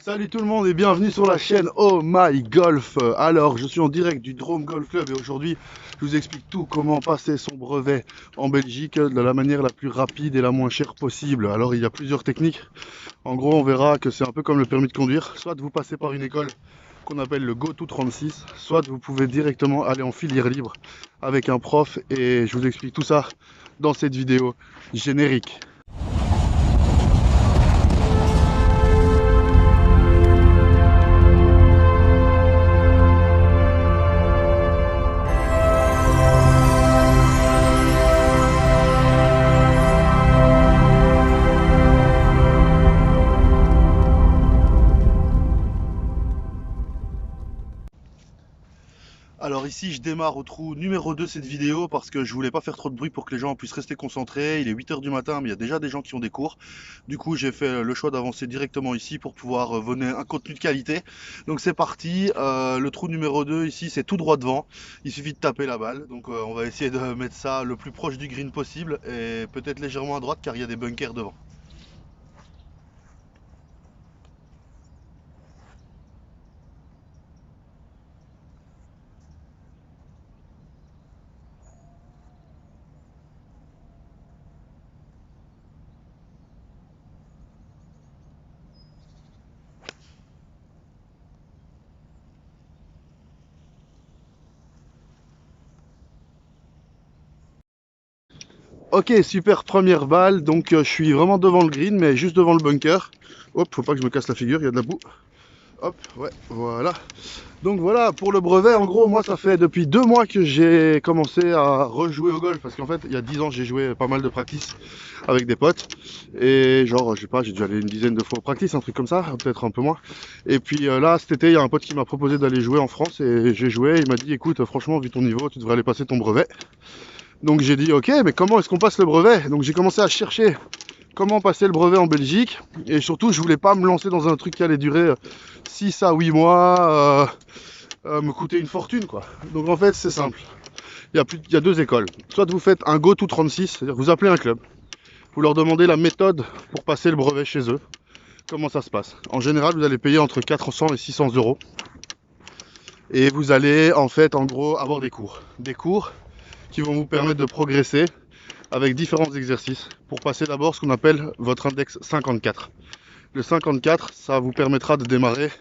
Salut tout le monde et bienvenue sur la chaîne Oh My Golf. Alors, je suis en direct du Drôme Golf Club et aujourd'hui, je vous explique tout comment passer son brevet en Belgique de la manière la plus rapide et la moins chère possible. Alors, il y a plusieurs techniques. En gros, on verra que c'est un peu comme le permis de conduire. Soit vous passez par une école qu'on appelle le GoTo 36, soit vous pouvez directement aller en filière libre avec un prof et je vous explique tout ça dans cette vidéo générique. Alors ici je démarre au trou numéro 2 cette vidéo parce que je voulais pas faire trop de bruit pour que les gens puissent rester concentrés. Il est 8 h du matin mais il y a déjà des gens qui ont des cours. Du coup j'ai fait le choix d'avancer directement ici pour pouvoir donner un contenu de qualité. Donc c'est parti, le trou numéro 2 ici c'est tout droit devant. Il suffit de taper la balle. Donc on va essayer de mettre ça le plus proche du green possible et peut-être légèrement à droite car il y a des bunkers devant. Ok, super première balle, donc je suis vraiment devant le green, mais juste devant le bunker. Hop, faut pas que je me casse la figure, il y a de la boue. Hop, ouais, voilà. Donc voilà, pour le brevet, en gros, moi, ça fait depuis 2 mois que j'ai commencé à rejouer au golf. Parce qu'en fait, il y a 10 ans, j'ai joué pas mal de practice avec des potes. Et genre, je sais pas, j'ai dû aller une dizaine de fois au practice, un truc comme ça, peut-être un peu moins. Et puis là, cet été, il y a un pote qui m'a proposé d'aller jouer en France. Et j'ai joué, il m'a dit, écoute, franchement, vu ton niveau, tu devrais aller passer ton brevet. Donc j'ai dit, ok, mais comment est-ce qu'on passe le brevet? Donc j'ai commencé à chercher comment passer le brevet en Belgique. Et surtout, je voulais pas me lancer dans un truc qui allait durer 6 à 8 mois. Me coûter une fortune quoi. Donc en fait c'est simple. Il y a deux écoles. Soit vous faites un GoTo 36, c'est-à-dire vous appelez un club, vous leur demandez la méthode pour passer le brevet chez eux. Comment ça se passe? En général vous allez payer entre 400 et 600 euros. Et vous allez en fait en gros avoir des cours. Des cours qui vont vous permettre de progresser avec différents exercices pour passer d'abord ce qu'on appelle votre index 54. Le 54, ça vous permettra de démarrer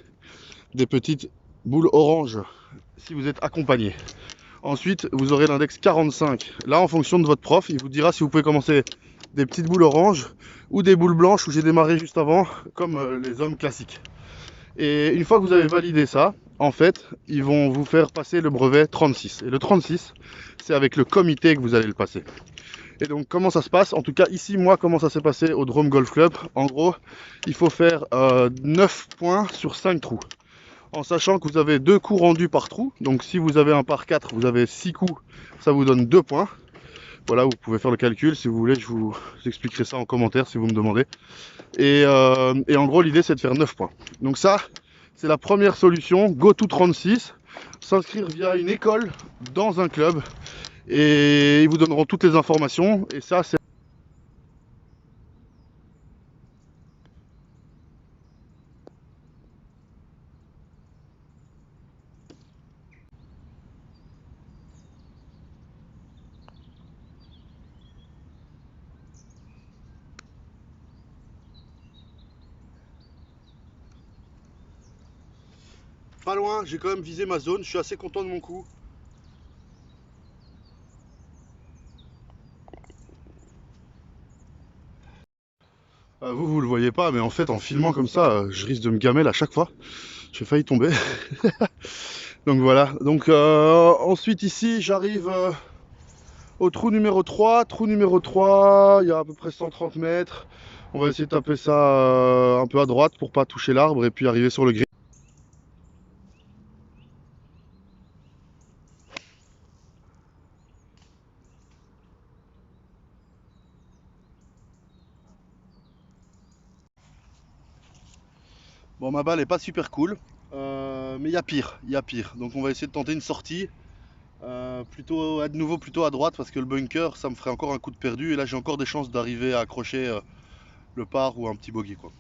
des petites boules oranges si vous êtes accompagné. Ensuite, vous aurez l'index 45. Là, en fonction de votre prof, il vous dira si vous pouvez commencer des petites boules oranges ou des boules blanches où j'ai démarré juste avant, comme les hommes classiques. Et une fois que vous avez validé ça, en fait, ils vont vous faire passer le brevet 36. Et le 36, c'est avec le comité que vous allez le passer. Et donc, comment ça se passe? En tout cas, ici, moi, comment ça s'est passé au Drôme Golf Club? En gros, il faut faire 9 points sur 5 trous. En sachant que vous avez 2 coups rendus par trou. Donc si vous avez un par 4, vous avez 6 coups, ça vous donne 2 points. Voilà, vous pouvez faire le calcul si vous voulez, je vous expliquerai ça en commentaire si vous me demandez. Et en gros, l'idée c'est de faire 9 points. Donc ça, c'est la première solution, GoTo36, s'inscrire via une école dans un club et ils vous donneront toutes les informations. Et ça, c'est pas loin, j'ai quand même visé ma zone, je suis assez content de mon coup. Vous le voyez pas, mais en fait, en filmant comme ça, je risque de me gamelle à chaque fois. J'ai failli tomber. Donc voilà. Donc ensuite ici, j'arrive au trou numéro 3. Trou numéro 3, il y a à peu près 130 mètres. On va essayer de taper ça un peu à droite pour pas toucher l'arbre et puis arriver sur le green. Bon, ma balle est pas super cool, mais il y a pire, il y a pire. Donc on va essayer de tenter une sortie. Plutôt à nouveau plutôt à droite parce que le bunker ça me ferait encore un coup de perdu et là j'ai encore des chances d'arriver à accrocher le par ou un petit bogey quoi.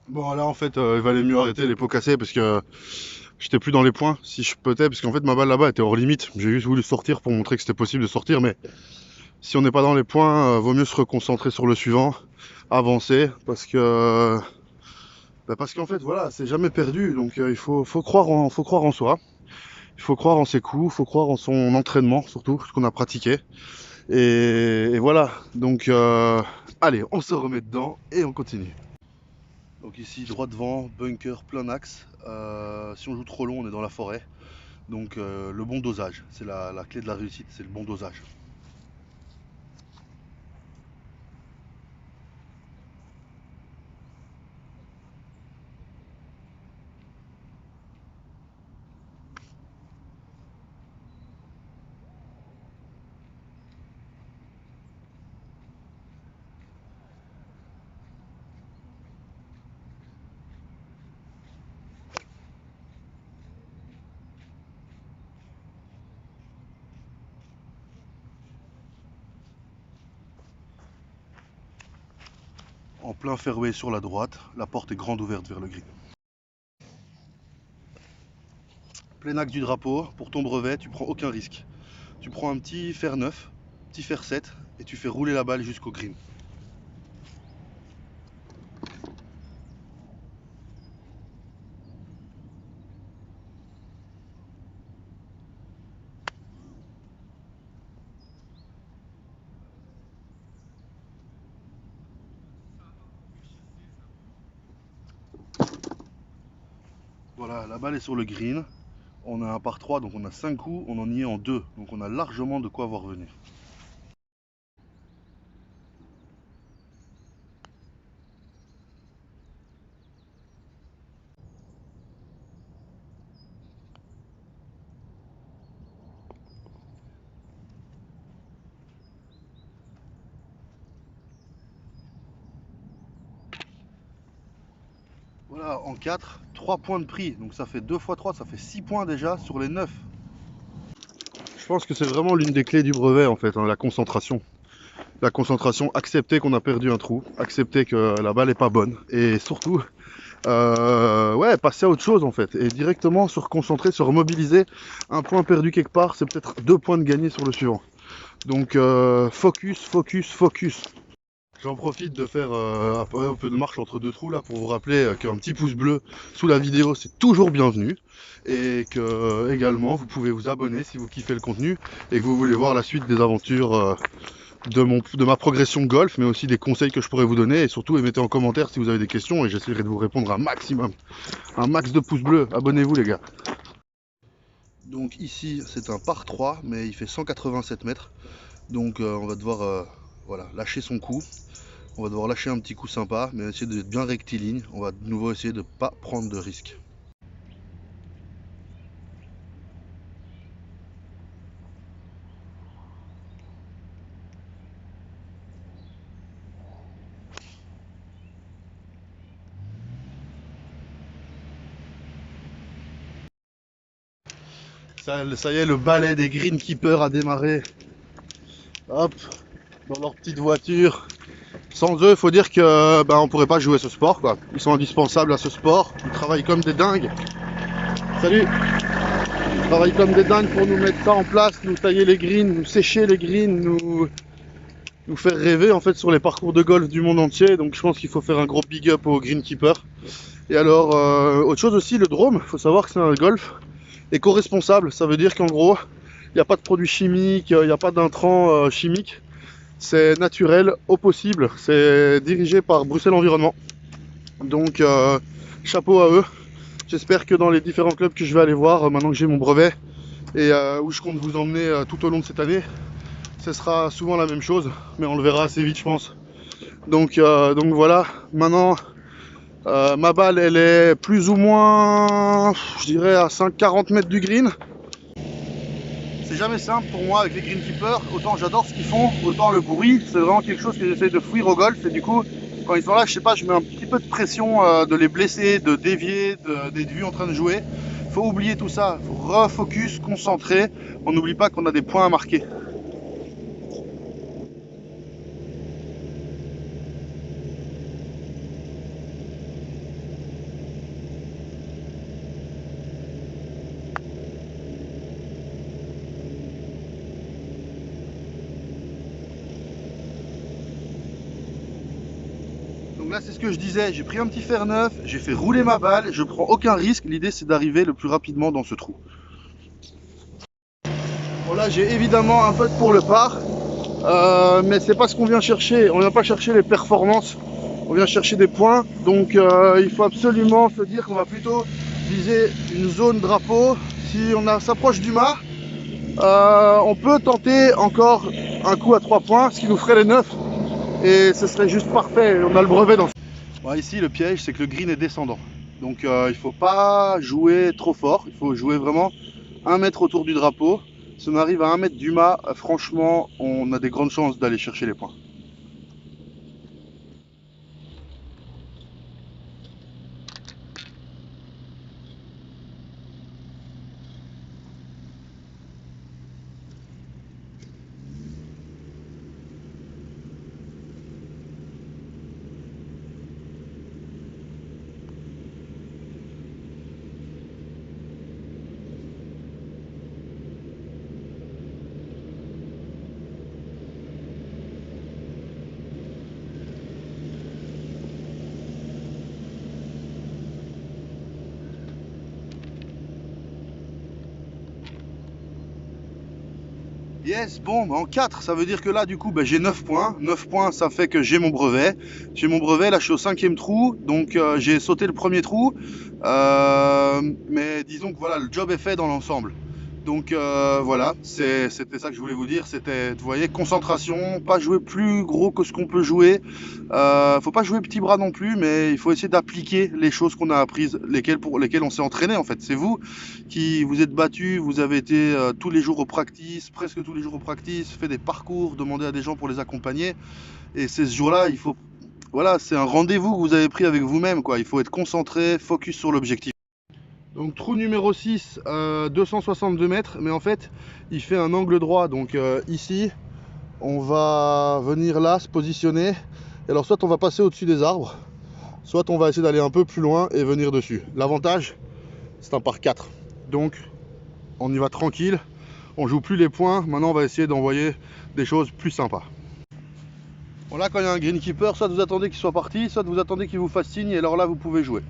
Bon là en fait il valait mieux arrêter les pots cassés parce que j'étais plus dans les points si je peux, parce qu'en fait ma balle là-bas était hors limite. J'ai juste voulu sortir pour montrer que c'était possible de sortir, mais si on n'est pas dans les points, vaut mieux se reconcentrer sur le suivant, avancer, parce qu'en fait voilà, c'est jamais perdu, donc faut croire en soi, il faut croire en ses coups, il faut croire en son entraînement surtout, ce qu'on a pratiqué, et voilà, donc allez, on se remet dedans et on continue. Donc ici droit devant, bunker plein axe. Si on joue trop long, on est dans la forêt. Donc le bon dosage, c'est la clé de la réussite, c'est le bon dosage. En plein fairway sur la droite, la porte est grande ouverte vers le green. Plein axe du drapeau, pour ton brevet, tu prends aucun risque. Tu prends un petit fer 9, petit fer 7 et tu fais rouler la balle jusqu'au green. Voilà, la balle est sur le green. On a un par 3, donc on a 5 coups, on en y est en 2. Donc on a largement de quoi voir venir. Voilà, en 4, 3 points de prix. Donc ça fait 2 fois 3, ça fait 6 points déjà sur les 9. Je pense que c'est vraiment l'une des clés du brevet en fait, hein, la concentration. La concentration, accepter qu'on a perdu un trou, accepter que la balle est pas bonne et surtout ouais, passer à autre chose en fait et directement se reconcentrer, se remobiliser. Un point perdu quelque part, c'est peut-être 2 points de gagné sur le suivant. Donc focus, focus, focus. J'en profite de faire un peu de marche entre deux trous là pour vous rappeler qu'un petit pouce bleu sous la vidéo c'est toujours bienvenu et que également vous pouvez vous abonner si vous kiffez le contenu et que vous voulez voir la suite des aventures de ma progression golf, mais aussi des conseils que je pourrais vous donner et surtout mettez en commentaire si vous avez des questions et j'essaierai de vous répondre un maximum. Un max de pouces bleus, abonnez-vous les gars. Donc ici c'est un par 3 mais il fait 187 mètres donc on va devoir voilà, lâcher son coup. On va devoir lâcher un petit coup sympa, mais essayer d'être bien rectiligne. On va de nouveau essayer de ne pas prendre de risques. Ça y est, le balai des greenkeepers a démarré. Hop, dans leur petite voiture. Sans eux, il faut dire que on pourrait pas jouer ce sport, quoi. Ils sont indispensables à ce sport. Ils travaillent comme des dingues. Salut. Ils travaillent comme des dingues pour nous mettre ça en place, nous tailler les greens, nous sécher les greens, nous faire rêver en fait sur les parcours de golf du monde entier. Donc je pense qu'il faut faire un gros big up aux greenkeepers. Et alors, autre chose aussi, le drone, il faut savoir que c'est un golf éco-responsable. Ça veut dire qu'en gros, il n'y a pas de produits chimiques, il n'y a pas d'intrants chimiques. C'est naturel au possible. C'est dirigé par Bruxelles Environnement. Donc, chapeau à eux. J'espère que dans les différents clubs que je vais aller voir, maintenant que j'ai mon brevet, et où je compte vous emmener tout au long de cette année, ce sera souvent la même chose, mais on le verra assez vite, je pense. Donc voilà, maintenant, ma balle, elle est plus ou moins, je dirais, à 40 mètres du green. C'est jamais simple pour moi avec les greenkeepers. Autant j'adore ce qu'ils font, autant le bruit, c'est vraiment quelque chose que j'essaie de fuir au golf. Et du coup, quand ils sont là, je sais pas, je mets un petit peu de pression de les blesser, de dévier, d'être vu en train de jouer. Faut oublier tout ça, faut refocus, concentrer. On n'oublie pas qu'on a des points à marquer. là c'est ce que je disais, j'ai pris un petit fer neuf, j'ai fait rouler ma balle, je prends aucun risque, l'idée c'est d'arriver le plus rapidement dans ce trou. Bon là j'ai évidemment un putt pour le par, mais c'est pas ce qu'on vient chercher, on vient pas chercher les performances, on vient chercher des points, donc il faut absolument se dire qu'on va plutôt viser une zone drapeau. Si on s'approche du mât, on peut tenter encore un coup à 3 points, ce qui nous ferait les 9, et ce serait juste parfait, on a le brevet dans. Bon, ici le piège c'est que le green est descendant, donc il faut pas jouer trop fort, il faut jouer vraiment 1 mètre autour du drapeau. Si on arrive à 1 mètre du mât, franchement on a des grandes chances d'aller chercher les points. Yes, bon, en 4, ça veut dire que là, du coup, j'ai 9 points. 9 points, ça fait que j'ai mon brevet. J'ai mon brevet, là, je suis au 5e trou. Donc, j'ai sauté le premier trou. Mais disons que voilà, le job est fait dans l'ensemble. Donc, voilà, c'était ça que je voulais vous dire. C'était, vous voyez, concentration, pas jouer plus gros que ce qu'on peut jouer. Faut pas jouer petit bras non plus, mais il faut essayer d'appliquer les choses qu'on a apprises, pour lesquelles on s'est entraîné, en fait. C'est vous qui vous êtes battu, vous avez été tous les jours au practice, presque tous les jours au practice, fait des parcours, demandé à des gens pour les accompagner. Et ces jours-là, il faut, voilà, c'est un rendez-vous que vous avez pris avec vous-même, quoi. Il faut être concentré, focus sur l'objectif. Donc trou numéro 6, 262 mètres, mais en fait, il fait un angle droit. Donc ici, on va venir là, se positionner. Et alors, soit on va passer au-dessus des arbres, soit on va essayer d'aller un peu plus loin et venir dessus. L'avantage, c'est un par 4. Donc, on y va tranquille. On joue plus les points. Maintenant, on va essayer d'envoyer des choses plus sympas. Bon, là, quand il y a un greenkeeper, soit vous attendez qu'il soit parti, soit vous attendez qu'il vous fasse signe. Et alors là, vous pouvez jouer.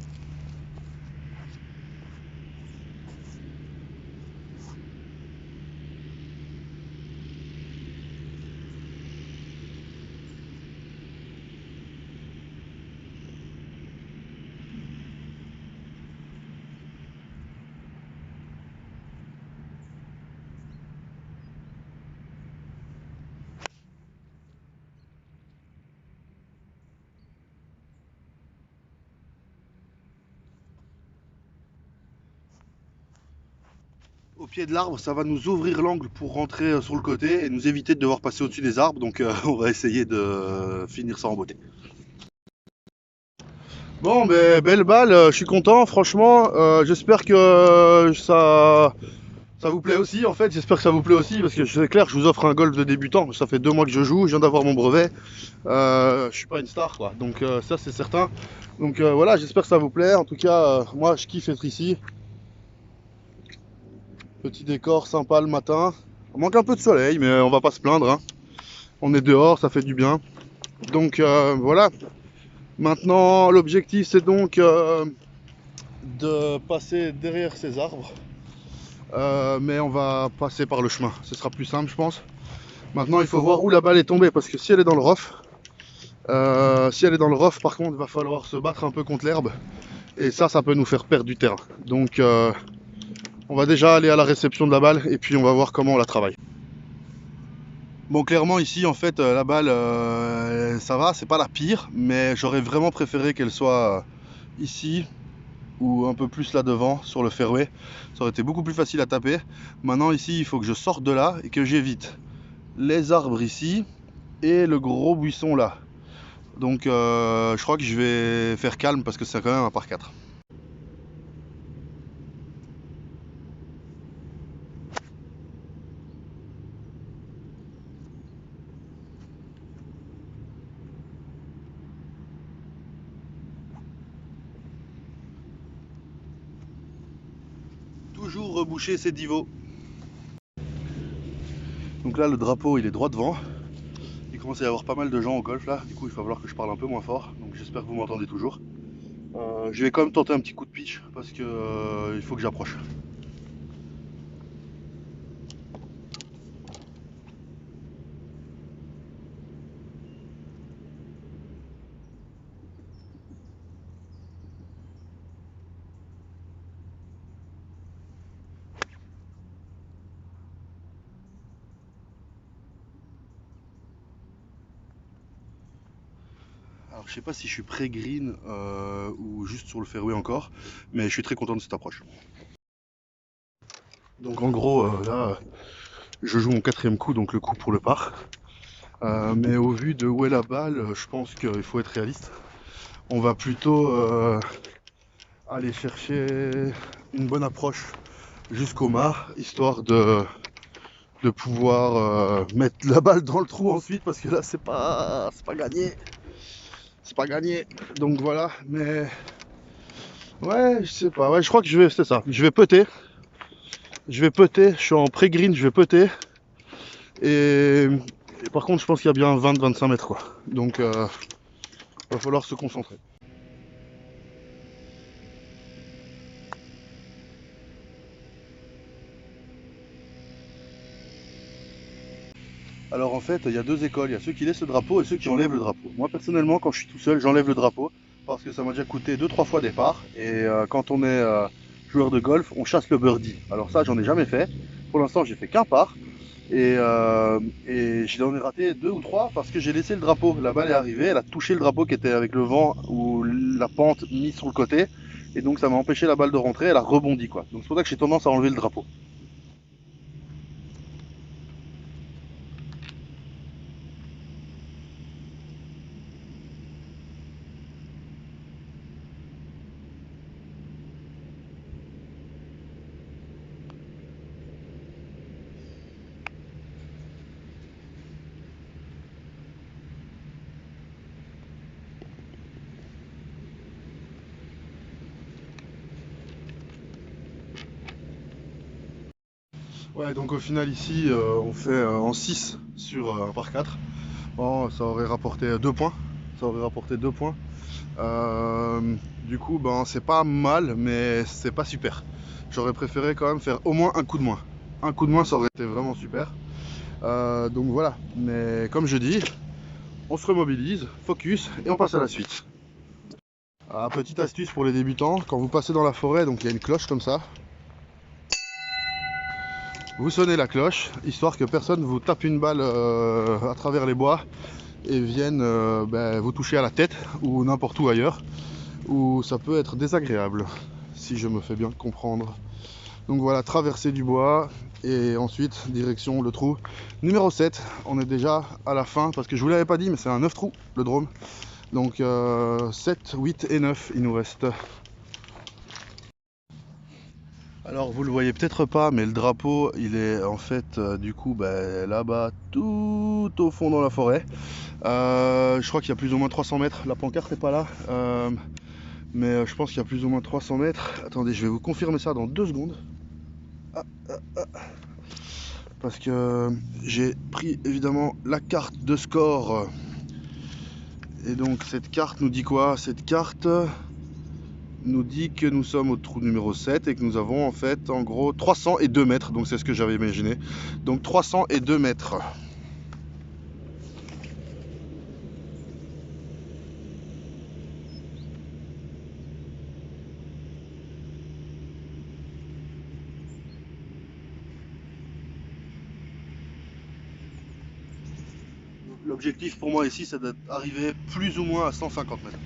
Au pied de l'arbre, ça va nous ouvrir l'angle pour rentrer sur le côté et nous éviter de devoir passer au-dessus des arbres. Donc on va essayer de finir ça en beauté. Bon, belle balle, je suis content, franchement. J'espère que ça vous plaît aussi, en fait. J'espère que ça vous plaît aussi, parce que c'est clair, je vous offre un golf de débutant. Ça fait 2 mois que je joue, je viens d'avoir mon brevet. Je suis pas une star, quoi. Donc ça, c'est certain. Donc voilà, j'espère que ça vous plaît. En tout cas, moi, je kiffe être ici. Petit décor sympa le matin. On manque un peu de soleil, mais on va pas se plaindre, hein. On est dehors, ça fait du bien. Donc voilà. Maintenant, l'objectif, c'est donc de passer derrière ces arbres. Mais on va passer par le chemin. Ce sera plus simple, je pense. Maintenant, il faut voir où la balle est tombée, parce que si elle est dans le rough, par contre, il va falloir se battre un peu contre l'herbe. Et ça peut nous faire perdre du terrain. Donc on va déjà aller à la réception de la balle et puis on va voir comment on la travaille. Bon, clairement ici en fait la balle ça va, c'est pas la pire, mais j'aurais vraiment préféré qu'elle soit ici ou un peu plus là devant sur le fairway. Ça aurait été beaucoup plus facile à taper. Maintenant ici il faut que je sorte de là et que j'évite les arbres ici et le gros buisson là. Donc je crois que je vais faire calme parce que c'est quand même un par 4. Toujours reboucher ses divots. Donc là le drapeau il est droit devant. commence à y avoir pas mal de gens au golf là, du coup il va falloir que je parle un peu moins fort, donc j'espère que vous m'entendez toujours. Je vais quand même tenter un petit coup de pitch parce que il faut que j'approche. Alors je sais pas si je suis pré-green ou juste sur le fairway encore, mais je suis très content de cette approche. Donc en gros là je joue mon quatrième coup, donc le coup pour le par. Mais au vu de où est la balle, je pense qu'il faut être réaliste. On va plutôt aller chercher une bonne approche jusqu'au mât, histoire de pouvoir mettre la balle dans le trou ensuite, parce que là c'est pas gagné. C'est pas gagné. Donc voilà, mais ouais, je sais pas. Ouais, je crois que c'est ça. Je vais putter. Je suis en pré-green, je vais putter. Et par contre, je pense qu'il y a bien 20-25 mètres quoi. Donc va falloir se concentrer. Alors en fait, il y a deux écoles. Il y a ceux qui laissent le drapeau et ceux qui enlèvent le drapeau. Moi personnellement, quand je suis tout seul, j'enlève le drapeau parce que ça m'a déjà coûté 2-3 fois des parts. Et quand on est joueur de golf, on chasse le birdie. Alors ça, j'en ai jamais fait. Pour l'instant, j'ai fait qu'un par. Et j'en ai raté 2 ou 3 parce que j'ai laissé le drapeau. La balle est arrivée, elle a touché le drapeau qui était avec le vent ou la pente mise sur le côté. Et donc ça m'a empêché la balle de rentrer, elle a rebondi quoi. Donc c'est pour ça que j'ai tendance à enlever le drapeau. Ouais, donc au final ici, on fait en 6 sur un par 4. Bon, ça aurait rapporté 2 points. Ça aurait rapporté 2 points. Du coup, ben, c'est pas mal, mais c'est pas super. J'aurais préféré quand même faire au moins un coup de moins. Un coup de moins, ça aurait été vraiment super. Donc voilà. Mais comme je dis, on se remobilise, focus, et on passe à la suite. Ah, petite astuce pour les débutants, quand vous passez dans la forêt, donc il y a une cloche comme ça. Vous sonnez la cloche, histoire que personne vous tape une balle à travers les bois et vienne vous toucher à la tête ou n'importe où ailleurs, où ça peut être désagréable, si je me fais bien comprendre. Donc voilà, traversée du bois et ensuite direction le trou numéro 7. On est déjà à la fin parce que je vous l'avais pas dit, mais c'est un 9 trous le drone. Donc 7, 8 et 9 il nous reste. Alors vous le voyez peut-être pas, mais le drapeau il est en fait du coup là-bas tout au fond dans la forêt. Je crois qu'il y a plus ou moins 300 mètres, la pancarte n'est pas là, mais je pense qu'il y a plus ou moins 300 mètres. Attendez, je vais vous confirmer ça dans 2 secondes. Ah, ah, ah. Parce que j'ai pris évidemment la carte de score. Et donc cette carte nous dit quoi? Cette carte nous dit que nous sommes au trou numéro 7 et que nous avons en fait en gros 302 mètres, donc c'est ce que j'avais imaginé. Donc 302 mètres. L'objectif pour moi ici, c'est d'arriver plus ou moins à 150 mètres.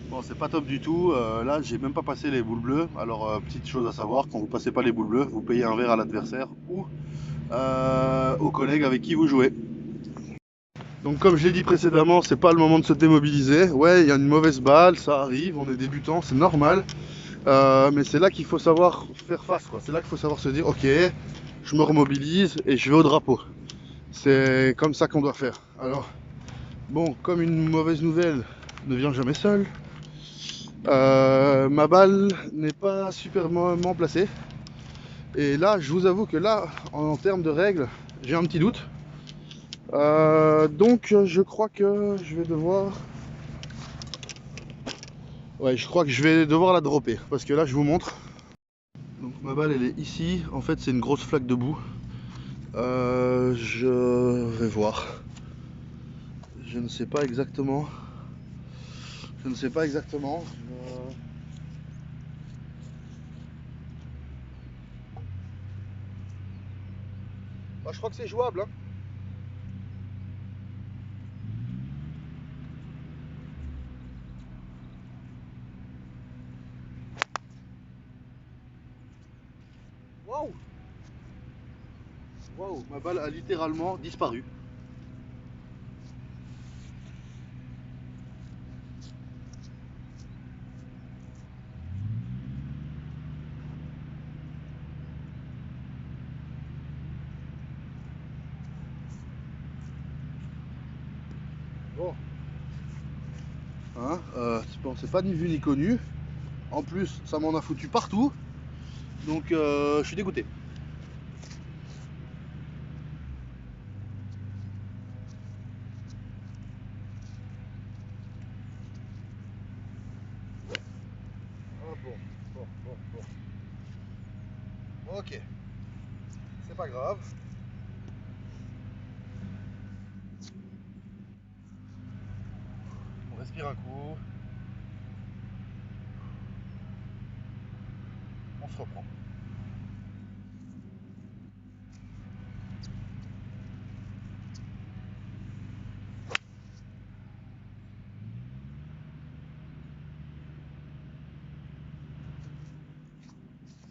Bon, c'est pas top du tout. Là, j'ai même pas passé les boules bleues. Alors, petite chose à savoir, quand vous passez pas les boules bleues, vous payez un verre à l'adversaire ou aux collègues avec qui vous jouez. Donc, comme je l'ai dit précédemment, c'est pas le moment de se démobiliser. Ouais, il y a une mauvaise balle, ça arrive, on est débutant, c'est normal. Mais c'est là qu'il faut savoir faire face, quoi. C'est là qu'il faut savoir se dire, ok, je me remobilise et je vais au drapeau. C'est comme ça qu'on doit faire. Alors, bon, comme une mauvaise nouvelle ne vient jamais seule, ma balle n'est pas superment placée. Et là, je vous avoue que là, en termes de règles, j'ai un petit doute. Donc, je crois que je vais devoir... Ouais, je crois que je vais devoir la dropper. Parce que là, je vous montre. Donc, ma balle, elle est ici. En fait, c'est une grosse flaque de boue. Je vais voir. Je ne sais pas exactement. Je ne sais pas exactement. Bah, je crois que c'est jouable. Hein. Waouh! Waouh! Ma balle a littéralement disparu. Bon. Hein, bon, c'est pas ni vu ni connu. En plus, ça m'en a foutu partout. Donc, je suis dégoûté. Ah bon, bon. Ok, c'est pas grave. On respire un coup. On se reprend.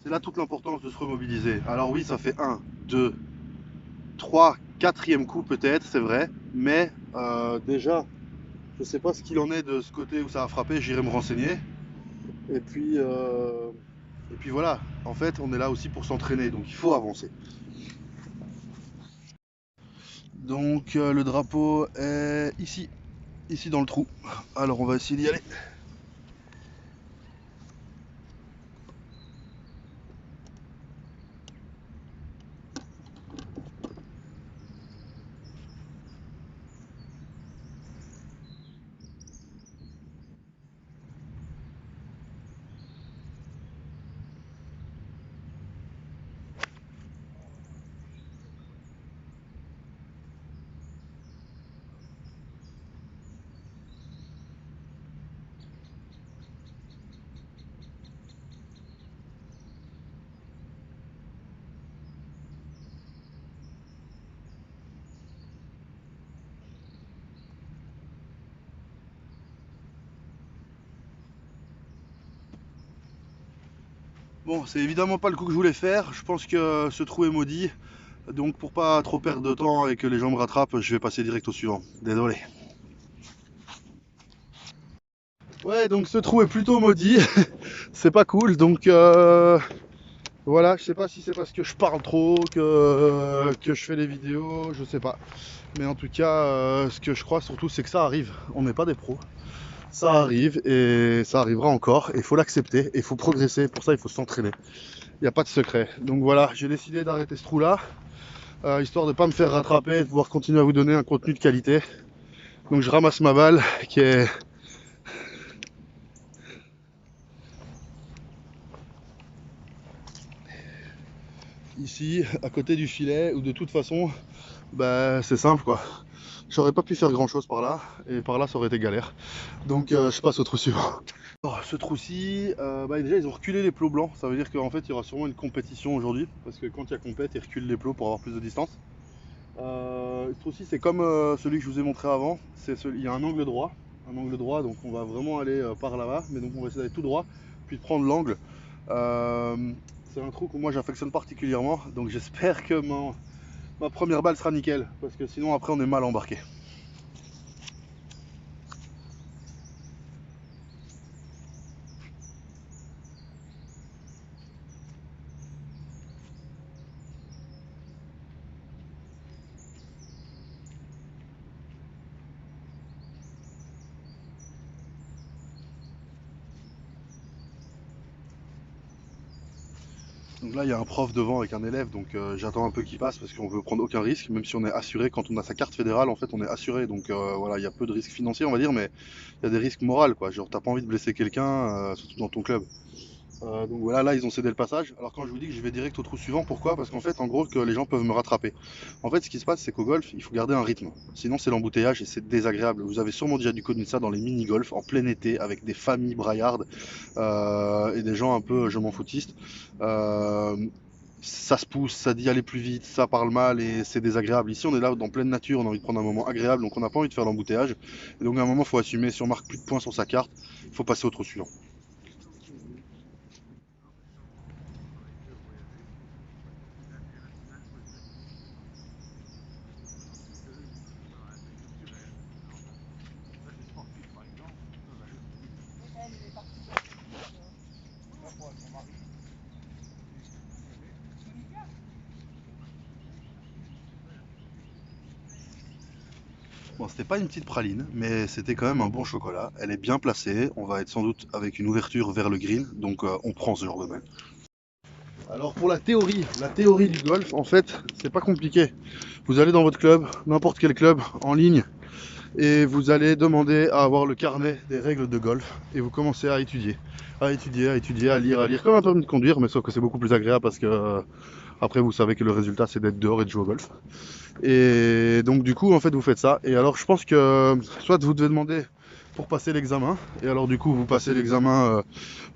C'est là toute l'importance de se remobiliser. Alors oui, ça fait 1, 2, 3, 4e coup peut-être, c'est vrai. Mais déjà, je sais pas ce qu'il en est de ce côté où ça a frappé, j'irai me renseigner. Et puis voilà, en fait, on est là aussi pour s'entraîner, donc il faut avancer. Donc le drapeau est ici dans le trou. Alors on va essayer d'y aller. Bon, c'est évidemment pas le coup que je voulais faire. Je pense que ce trou est maudit. Donc pour pas trop perdre de temps et que les gens me rattrapent, je vais passer direct au suivant. Désolé. Ouais, donc ce trou est plutôt maudit. C'est pas cool. Donc voilà, je sais pas si c'est parce que je parle trop, que je fais les vidéos, je sais pas. Mais en tout cas, ce que je crois surtout, c'est que ça arrive. On n'est pas des pros. Ça arrive et ça arrivera encore. Et il faut l'accepter et il faut progresser. Pour ça, il faut s'entraîner. Il n'y a pas de secret. Donc voilà, j'ai décidé d'arrêter ce trou là, histoire de ne pas me faire rattraper et de pouvoir continuer à vous donner un contenu de qualité. Donc je ramasse ma balle qui est ici à côté du filet, où de toute façon bah, c'est simple quoi. J'aurais pas pu faire grand chose par là, et par là ça aurait été galère. Donc je passe au trou suivant. Alors, ce trou-ci, bah, déjà ils ont reculé les plots blancs, ça veut dire qu'en fait il y aura sûrement une compétition aujourd'hui, parce que quand il y a compète, ils reculent les plots pour avoir plus de distance. Ce trou-ci c'est comme celui que je vous ai montré avant, il y a un angle droit, donc on va vraiment aller par là-bas, mais donc on va essayer d'aller tout droit, puis de prendre l'angle. C'est un trou que moi j'affectionne particulièrement, donc j'espère que ma première balle sera nickel, parce que sinon après on est mal embarqué. Donc là, il y a un prof devant avec un élève, donc j'attends un peu qu'il passe parce qu'on veut prendre aucun risque, même si on est assuré. Quand on a sa carte fédérale, en fait, on est assuré. Donc voilà, il y a peu de risques financiers, on va dire, mais il y a des risques moraux, quoi. Genre, t'as pas envie de blesser quelqu'un, surtout dans ton club. Donc voilà, là ils ont cédé le passage. Alors quand je vous dis que je vais direct au trou suivant, pourquoi? Parce qu'en fait, en gros, que les gens peuvent me rattraper. En fait, ce qui se passe, c'est qu'au golf, il faut garder un rythme. Sinon, c'est l'embouteillage et c'est désagréable. Vous avez sûrement déjà dû connaître ça dans les mini-golf en plein été avec des familles braillardes et des gens un peu je m'en foutistes. Euh, Ça se pousse, ça dit aller plus vite, ça parle mal et c'est désagréable. Ici, on est là dans pleine nature, on a envie de prendre un moment agréable, donc on n'a pas envie de faire l'embouteillage. Et donc à un moment, il faut assumer. Si on marque plus de points sur sa carte, il faut passer au trou suivant. Bon, c'était pas une petite praline, mais c'était quand même un bon chocolat. Elle est bien placée. On va être sans doute avec une ouverture vers le green, donc on prend ce genre de balle. Alors pour la théorie du golf, en fait, c'est pas compliqué. Vous allez dans votre club, n'importe quel club, en ligne, et vous allez demander à avoir le carnet des règles de golf, et vous commencez à étudier, à lire, comme un permis de conduire, mais sauf que c'est beaucoup plus agréable parce que après vous savez que le résultat c'est d'être dehors et de jouer au golf. Et donc du coup en fait vous faites ça. Et alors je pense que soit vous devez demander pour passer l'examen, et alors du coup vous passez l'examen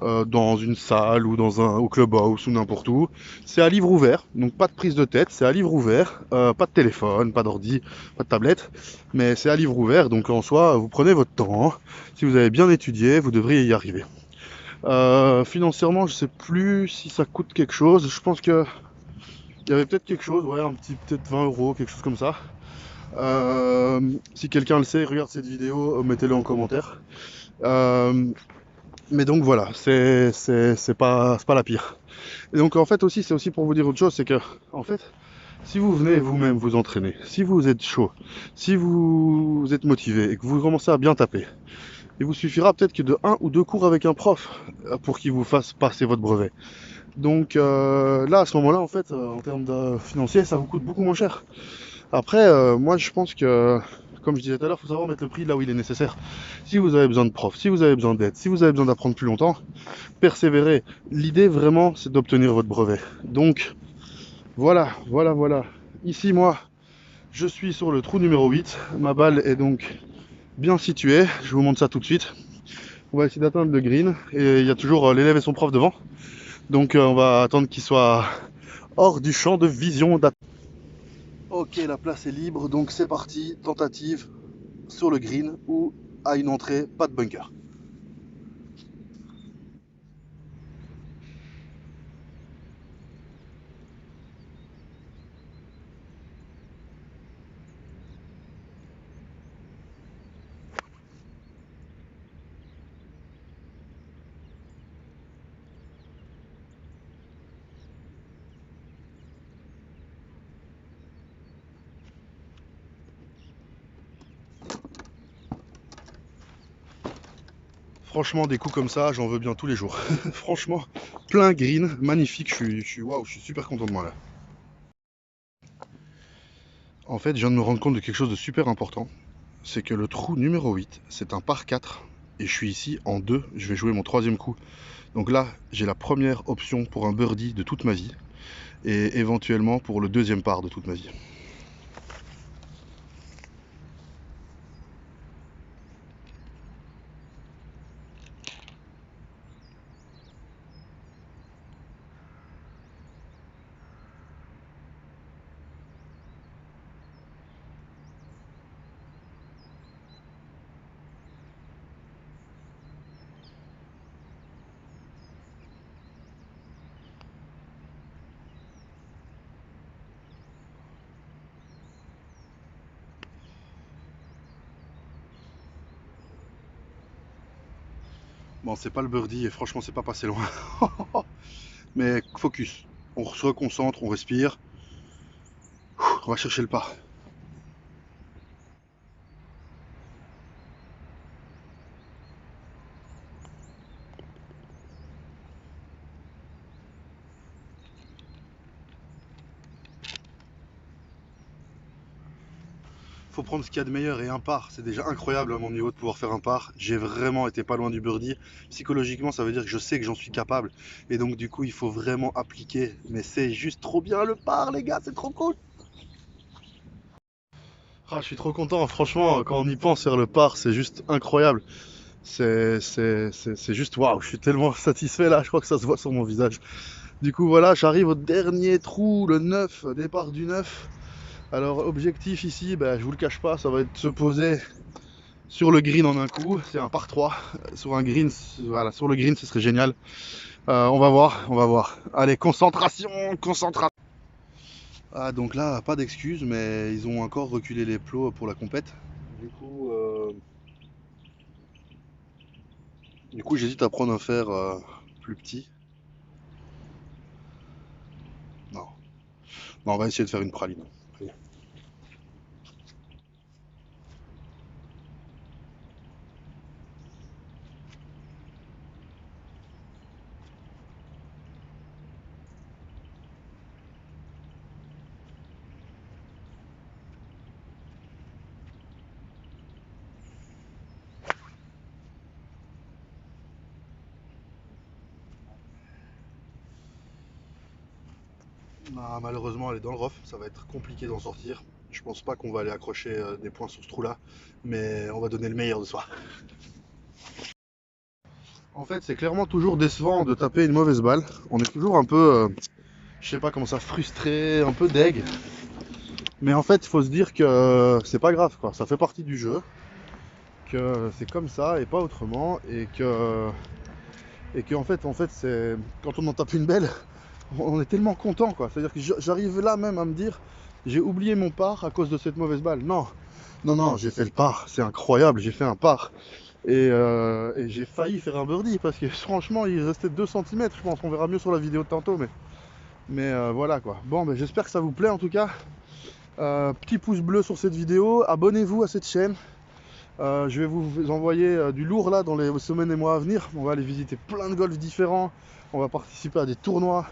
dans une salle ou au clubhouse ou n'importe où. C'est à livre ouvert, donc pas de prise de tête, c'est à livre ouvert, pas de téléphone, pas d'ordi, pas de tablette, mais c'est à livre ouvert, donc en soi vous prenez votre temps. Si vous avez bien étudié, vous devriez y arriver. Financièrement, je sais plus si ça coûte quelque chose. Je pense que il y avait peut-être quelque chose, ouais, un petit peut-être 20 euros, quelque chose comme ça. Si quelqu'un le sait, regarde cette vidéo, mettez-le en commentaire. Euh, mais donc voilà, c'est pas la pire. Et donc en fait aussi, c'est aussi pour vous dire autre chose, c'est que en fait, si vous venez vous-même vous entraîner, si vous êtes chaud, si vous êtes motivé et que vous commencez à bien taper, il vous suffira peut-être que de un ou deux cours avec un prof pour qu'il vous fasse passer votre brevet. Donc là, à ce moment-là, en fait, en termes de financier, ça vous coûte beaucoup moins cher. Après, moi, je pense que, comme je disais tout à l'heure, il faut savoir mettre le prix là où il est nécessaire. Si vous avez besoin de profs, si vous avez besoin d'aide, si vous avez besoin d'apprendre plus longtemps, persévérez. L'idée vraiment, c'est d'obtenir votre brevet. Donc, voilà. Ici, moi, je suis sur le trou numéro 8. Ma balle est donc bien située. Je vous montre ça tout de suite. On va essayer d'atteindre le green. Et il y a toujours l'élève et son prof devant. Donc, on va attendre qu'il soit hors du champ de vision. Ok, la place est libre. Donc, c'est parti. Tentative sur le green ou à une entrée, pas de bunker. Franchement, des coups comme ça, j'en veux bien tous les jours. Franchement, plein green, magnifique. Waouh, je suis super content de moi là. En fait, je viens de me rendre compte de quelque chose de super important. C'est que le trou numéro 8, c'est un par 4. Et je suis ici en 2. Je vais jouer mon troisième coup. Donc là, j'ai la première option pour un birdie de toute ma vie. Et éventuellement pour le deuxième par de toute ma vie. Bon, c'est pas le birdie et franchement, c'est pas passé loin. Mais focus. On se reconcentre, on respire. On va chercher le pas. faut prendre ce qu'il y a de meilleur et un par. C'est déjà incroyable à mon niveau de pouvoir faire un par. J'ai vraiment été pas loin du birdie. Psychologiquement, ça veut dire que je sais que j'en suis capable. Et donc, du coup, il faut vraiment appliquer. Mais c'est juste trop bien le par, les gars, c'est trop cool. Ah, je suis trop content. Franchement, quand on y pense faire le par, c'est juste incroyable. C'est juste waouh. Je suis tellement satisfait là. Je crois que ça se voit sur mon visage. Du coup, voilà, j'arrive au dernier trou, le 9, départ du 9. Alors, objectif ici, bah, je vous le cache pas, ça va être de se poser sur le green en un coup. C'est un par 3. Sur un green, voilà, sur le green, ce serait génial. On va voir, on va voir. Allez, concentration, concentration. Ah, donc là, pas d'excuses, mais ils ont encore reculé les plots pour la compète. Du coup, j'hésite à prendre un fer plus petit. Non. Non, on va essayer de faire une praline. Ah, malheureusement, elle est dans le rough, ça va être compliqué d'en sortir. Je pense pas qu'on va aller accrocher des points sur ce trou-là, mais on va donner le meilleur de soi. En fait, c'est clairement toujours décevant de taper une mauvaise balle. On est toujours un peu, je sais pas comment ça, frustré, un peu deg. Mais en fait, il faut se dire que c'est pas grave, quoi. Ça fait partie du jeu, que c'est comme ça et pas autrement, et que en fait, c'est quand on en tape une belle, on est tellement content, quoi. C'est-à-dire que j'arrive là même à me dire, j'ai oublié mon par à cause de cette mauvaise balle. Non, non, non, j'ai fait le par, c'est incroyable, j'ai fait un par. Et j'ai failli faire un birdie parce que franchement, il restait 2 centimètres, je pense. On verra mieux sur la vidéo de tantôt, mais voilà quoi. Bon, ben, j'espère que ça vous plaît en tout cas. Petit pouce bleu sur cette vidéo, abonnez-vous à cette chaîne. Je vais vous envoyer du lourd là dans les semaines et mois à venir. On va aller visiter plein de golfs différents. On va participer à des tournois.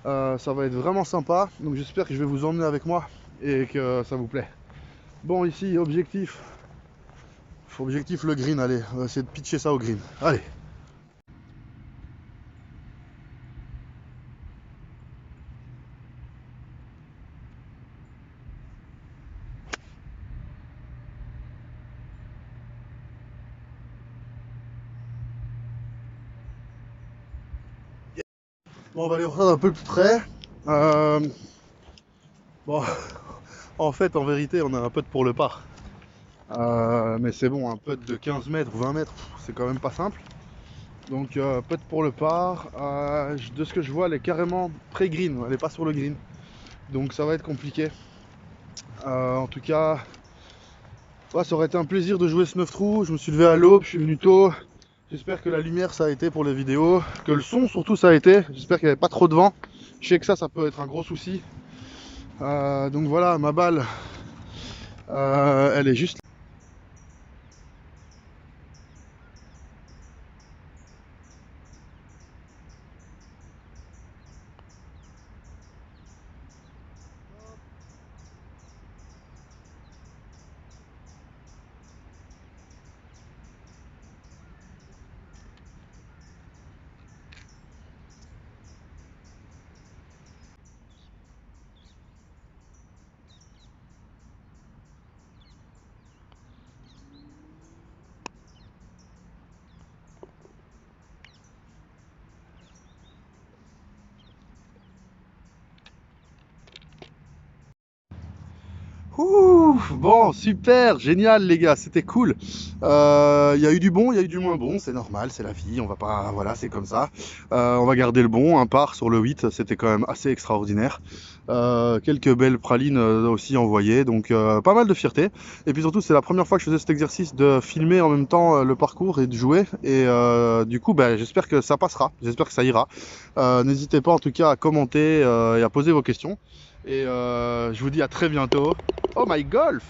Ça va être vraiment sympa. Donc j'espère que je vais vous emmener avec moi et que ça vous plaît. Bon, ici, objectif le green. Allez, on va essayer de pitcher ça au green. Allez. Bon, on va aller regarder un peu plus près. Bon, en fait, en vérité, on a un putt pour le par. Mais c'est bon, un putt de 15 mètres, 20 mètres, c'est quand même pas simple. Donc, putt pour le par. De ce que je vois, elle est carrément pré-green, elle est pas sur le green. Donc, ça va être compliqué. En tout cas, ouais, ça aurait été un plaisir de jouer ce 9 trous. Je me suis levé à l'aube, je suis venu tôt. J'espère que la lumière ça a été pour les vidéos, que le son surtout ça a été. J'espère qu'il n'y avait pas trop de vent. Je sais que ça peut être un gros souci. Donc voilà, ma balle, elle est juste. Ouh, bon, super, génial les gars, c'était cool. Il y a eu du bon, il y a eu du moins bon, c'est normal, c'est la vie, on va pas, voilà, c'est comme ça. On va garder le bon, un par sur le 8, c'était quand même assez extraordinaire. Quelques belles pralines aussi envoyées, donc pas mal de fierté. Et puis surtout, c'est la première fois que je faisais cet exercice de filmer en même temps le parcours et de jouer. Et du coup, ben, j'espère que ça passera, j'espère que ça ira. N'hésitez pas en tout cas à commenter et à poser vos questions. Et je vous dis à très bientôt. Oh my golf!